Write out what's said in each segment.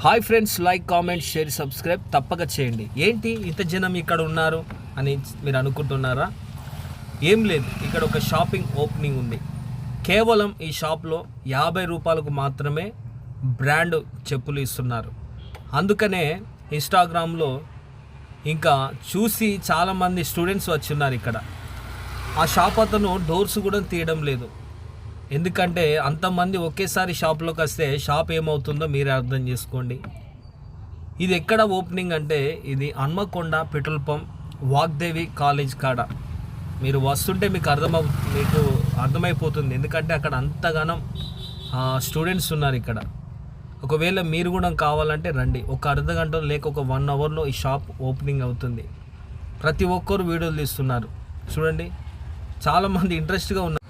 Hi friends, like, comment, share, subscribe తప్పక చేయండి. ఏంటి ఇంత జనం ఇక్కడ ఉన్నారు అని మీరు అనుకుంటున్నారా? ఏం లేదు, ఇక్కడ ఒక షాపింగ్ ఓపెనింగ్ ఉంది. కేవలం ఈ షాప్లో 50 రూపాయలకు మాత్రమే బ్రాండ్ చెప్పులు ఇస్తున్నారు. అందుకనే ఇన్స్టాగ్రామ్లో ఇంకా చూసి చాలామంది స్టూడెంట్స్ వచ్చి ఉన్నారు ఇక్కడ. ఆ షాప్ అతను డోర్స్ కూడా తీయడం లేదు, ఎందుకంటే అంతమంది ఒకేసారి షాప్లోకి వస్తే షాప్ ఏమవుతుందో మీరే అర్థం చేసుకోండి. ఇది ఎక్కడ ఓపెనింగ్ అంటే ఇది Hanamkonda petrol pump Vagdevi college కాడ. మీరు వస్తుంటే మీకు అర్థమైపోతుంది, ఎందుకంటే అక్కడ అంతగానం స్టూడెంట్స్ ఉన్నారు ఇక్కడ. ఒకవేళ మీరు కూడా కావాలంటే రండి. ఒక అర్ధ గంట లేక ఒక 1 అవర్లో ఈ షాప్ ఓపెనింగ్ అవుతుంది. ప్రతి ఒక్కరు వీడియోలు తీస్తున్నారు చూడండి, చాలామంది ఇంట్రెస్ట్గా ఉన్నారు.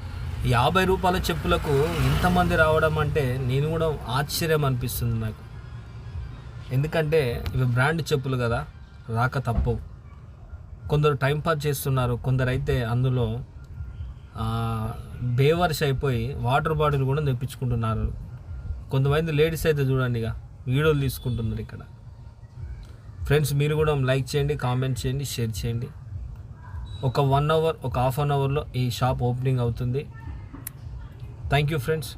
50 రూపాయల చెప్పులకు ఇంతమంది రావడం అంటే నేను కూడా ఆశ్చర్యం అనిపిస్తుంది నాకు. ఎందుకంటే ఇవి బ్రాండ్ చెప్పులు కదా, రాక తప్పవు. కొందరు టైంపాస్ చేస్తున్నారు, కొందరు అయితే అందులో బేవర్స్ అయిపోయి వాటర్ బాటిల్ కూడా తెప్పించుకుంటున్నారు. కొంతమంది లేడీస్ అయితే చూడండి ఇక వీడియోలు తీసుకుంటున్నారు ఇక్కడ. ఫ్రెండ్స్, మీరు కూడా లైక్ చేయండి, కామెంట్ చేయండి, షేర్ చేయండి. ఒక 1 అవర్, ఒక హాఫ్ అన్ అవర్లో ఈ షాప్ ఓపెనింగ్ అవుతుంది. Thank you friends.